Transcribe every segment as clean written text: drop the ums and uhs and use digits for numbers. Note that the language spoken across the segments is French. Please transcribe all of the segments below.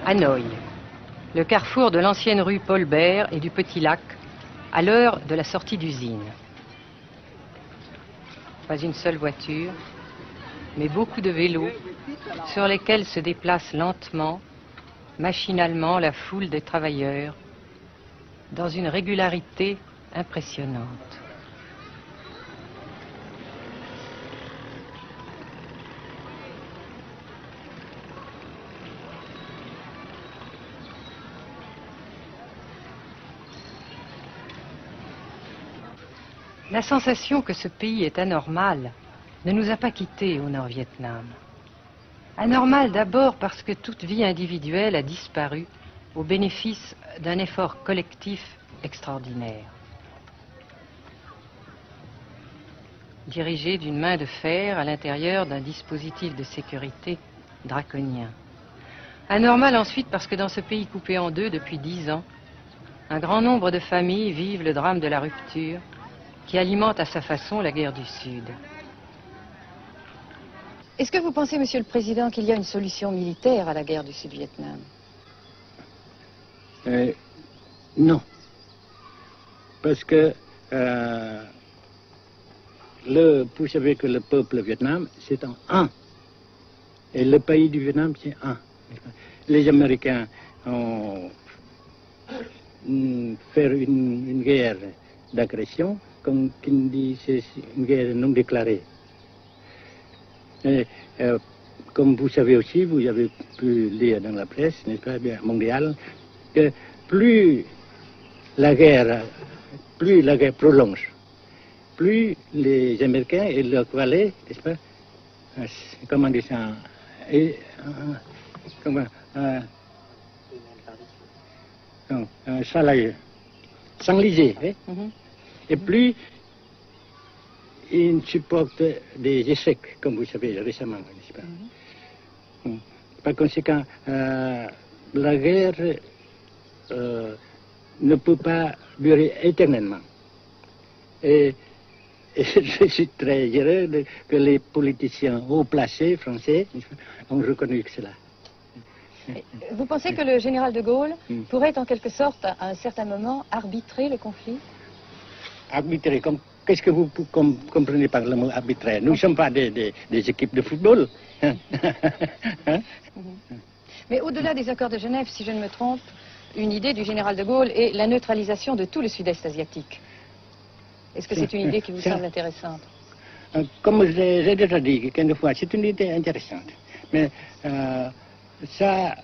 Hanoï, le carrefour de l'ancienne rue Paul Bert et du Petit Lac, à l'heure de la sortie d'usine. Pas une seule voiture, mais beaucoup de vélos sur lesquels se déplace lentement, machinalement la foule des travailleurs, dans une régularité impressionnante. La sensation que ce pays est anormal ne nous a pas quittés au Nord-Vietnam. Anormal d'abord parce que toute vie individuelle a disparu au bénéfice d'un effort collectif extraordinaire. Dirigé d'une main de fer à l'intérieur d'un dispositif de sécurité draconien. Anormal ensuite parce que dans ce pays coupé en deux depuis 10 ans, un grand nombre de familles vivent le drame de la rupture qui alimente à sa façon la guerre du Sud. Est-ce que vous pensez, Monsieur le Président, qu'il y a une solution militaire à la guerre du Sud-Vietnam? Non. Parce que vous savez que le peuple Vietnam, c'est en un. Et le pays du Vietnam, c'est un. Les Américains ont fait une guerre d'agression, comme qui dit, c'est une guerre non déclarée. Et, comme vous savez aussi, vous avez pu lire dans la presse, n'est-ce pas, bien, mondiale, que plus la guerre prolonge, plus les Américains et leurs valets, n'est-ce pas, comment dire ça, s'enliser, et plus ils supportent des échecs, comme vous savez récemment, n'est-ce pas? Par conséquent, la guerre ne peut pas durer éternellement. Et je suis très heureux que les politiciens haut placés français ont reconnu cela. Vous pensez que le général de Gaulle pourrait en quelque sorte, à un certain moment, arbitrer le conflit? Arbitrer, qu'est-ce que vous comprenez par le mot arbitraire? Nous ne sommes pas des équipes de football. Mais au-delà des accords de Genève, si je ne me trompe, une idée du général de Gaulle est la neutralisation de tout le sud-est asiatique. Est-ce que c'est une idée qui vous semble intéressante? Comme j'ai déjà dit quelquefois, c'est une idée intéressante. Mais ça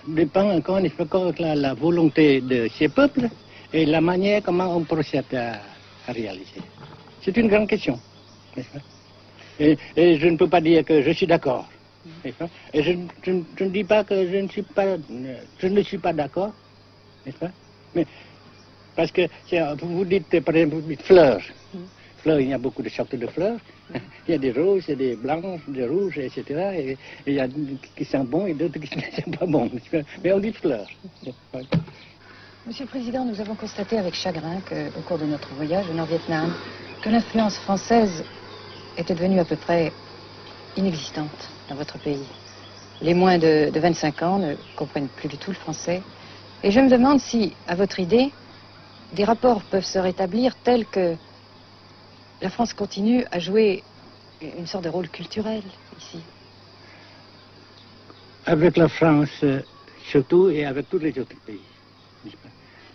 dépend encore de la volonté de ces peuples et la manière comment on procède à réaliser. C'est une grande question, n'est-ce pas? Et je ne peux pas dire que je suis d'accord. Et je ne dis pas que je ne suis pas d'accord, n'est-ce pas? Mais parce que vous dites, par exemple, vous dites fleurs. Fleurs, il y a beaucoup de sortes de fleurs. Il y a des roses, des blanches, des rouges, etc. Et il y a qui sont bons et d'autres qui ne sont pas bons. Mais on dit fleurs. Monsieur le Président, nous avons constaté avec chagrin qu'au cours de notre voyage au Nord-Vietnam, que l'influence française était devenue à peu près inexistante dans votre pays. Les moins de 25 ans ne comprennent plus du tout le français. Et je me demande si, à votre idée, des rapports peuvent se rétablir tels que la France continue à jouer une sorte de rôle culturel ici. Avec la France, surtout, et avec tous les autres pays.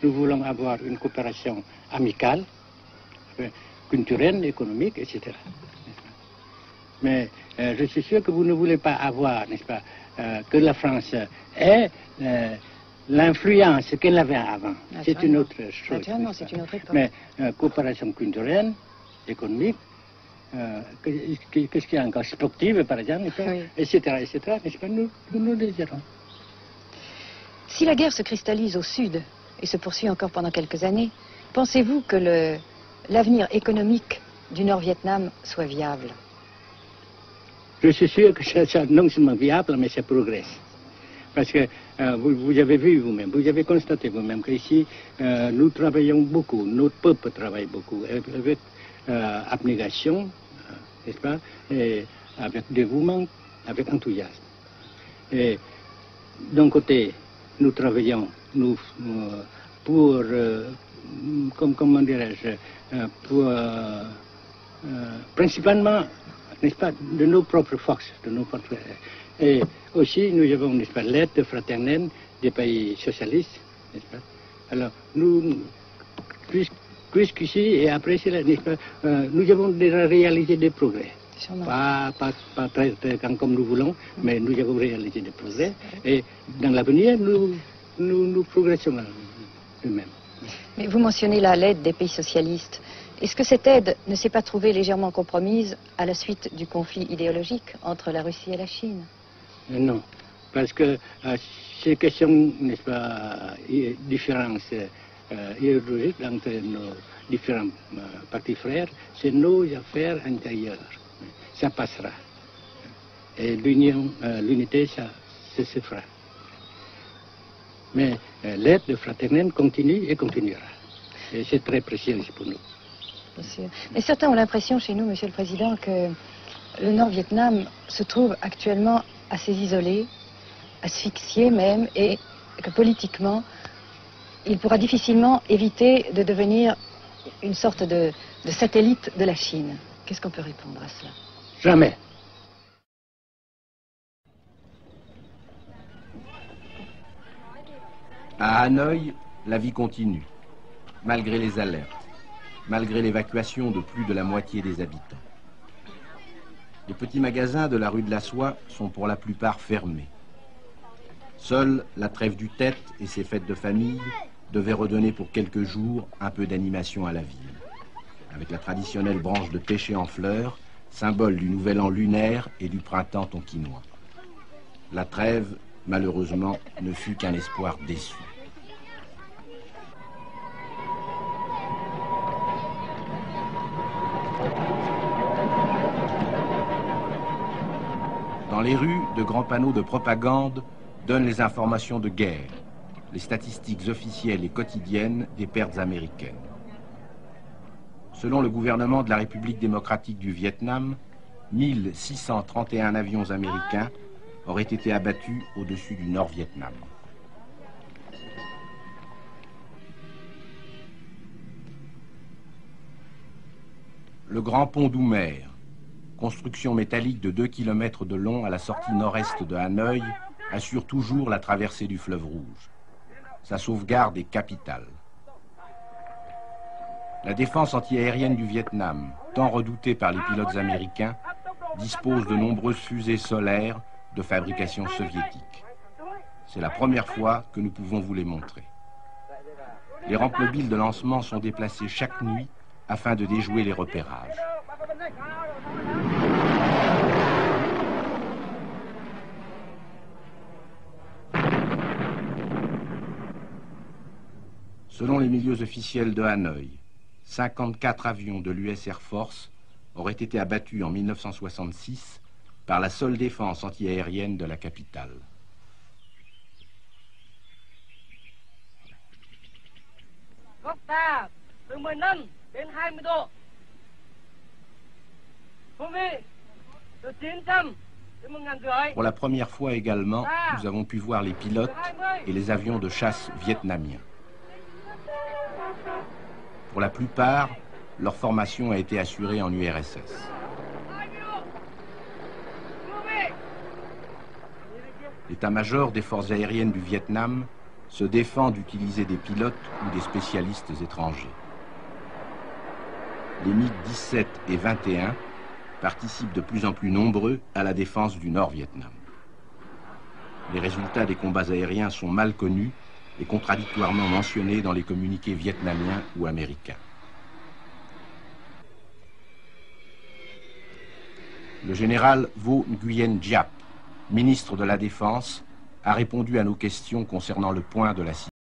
Nous voulons avoir une coopération amicale, culturelle, économique, etc. Mais je suis sûr que vous ne voulez pas avoir, n'est-ce pas, que la France ait l'influence qu'elle avait avant. C'est une autre chose. Naturellement, c'est une autre époque. Mais coopération culturelle, économique, qu'est-ce qu'il y a encore, sportive par exemple, oui. etc., n'est-ce pas, nous désirons. Si la guerre se cristallise au sud et se poursuit encore pendant quelques années, pensez-vous que l'avenir économique du Nord-Vietnam soit viable? Je suis sûr que c'est non seulement viable, mais ça progresse. Parce que vous avez vu vous-même, vous avez constaté vous-même qu'ici, nous travaillons beaucoup, notre peuple travaille beaucoup, avec abnégation, n'est-ce pas, et avec dévouement, avec enthousiasme. Et d'un côté, nous travaillons pour, comment dirais-je, pour, principalement, n'est-ce pas, de nos propres forces, de nos propres... Et aussi, nous avons, n'est-ce pas, l'aide fraternelle des pays socialistes, n'est-ce pas. Alors, nous, jusqu'ici et après cela, n'est-ce pas, nous avons déjà réalisé des progrès. Pas très comme nous voulons, mais nous avons réalisé des progrès. Et dans l'avenir, nous progressons nous-mêmes. Mais vous mentionnez là l'aide des pays socialistes. Est-ce que cette aide ne s'est pas trouvée légèrement compromise à la suite du conflit idéologique entre la Russie et la Chine? Non, parce que ces questions, n'est-ce pas, différences idéologiques entre nos différents partis frères, c'est nos affaires intérieures. Ça passera. Et l'unité, ça se fera. Mais l'aide fraternelle continue et continuera. Et c'est très précieux pour nous. Bien sûr. Mais certains ont l'impression chez nous, Monsieur le Président, que le Nord-Vietnam se trouve actuellement assez isolé, asphyxié même, et que politiquement, il pourra difficilement éviter de devenir une sorte de satellite de la Chine. Qu'est-ce qu'on peut répondre à cela? Jamais. À Hanoï, la vie continue, malgré les alertes, malgré l'évacuation de plus de la moitié des habitants. Les petits magasins de la rue de la Soie sont pour la plupart fermés. Seule la trêve du Tet et ses fêtes de famille devaient redonner pour quelques jours un peu d'animation à la ville, avec la traditionnelle branche de pêcher en fleurs, symbole du nouvel an lunaire et du printemps tonkinois. La trêve, malheureusement, ne fut qu'un espoir déçu. Dans les rues, de grands panneaux de propagande donnent les informations de guerre, les statistiques officielles et quotidiennes des pertes américaines. Selon le gouvernement de la République démocratique du Vietnam, 1631 avions américains auraient été abattus au-dessus du Nord-Vietnam. Le grand pont d'Oumer, construction métallique de 2 km de long à la sortie nord-est de Hanoï, assure toujours la traversée du fleuve Rouge. Sa sauvegarde est capitale. La défense antiaérienne du Vietnam, tant redoutée par les pilotes américains, dispose de nombreuses fusées solaires de fabrication soviétique. C'est la première fois que nous pouvons vous les montrer. Les rampes mobiles de lancement sont déplacées chaque nuit afin de déjouer les repérages. Selon les milieux officiels de Hanoï, 54 avions de l'US Air Force auraient été abattus en 1966 par la seule défense antiaérienne de la capitale. Pour la première fois également, nous avons pu voir les pilotes et les avions de chasse vietnamiens. Pour la plupart, leur formation a été assurée en URSS. L'état-major des forces aériennes du Vietnam se défend d'utiliser des pilotes ou des spécialistes étrangers. Les MiG-17 et 21 participent de plus en plus nombreux à la défense du Nord-Vietnam. Les résultats des combats aériens sont mal connus et contradictoirement mentionnés dans les communiqués vietnamiens ou américains. Le général Vo Nguyen Giap, ministre de la Défense, a répondu à nos questions concernant le point de la situation.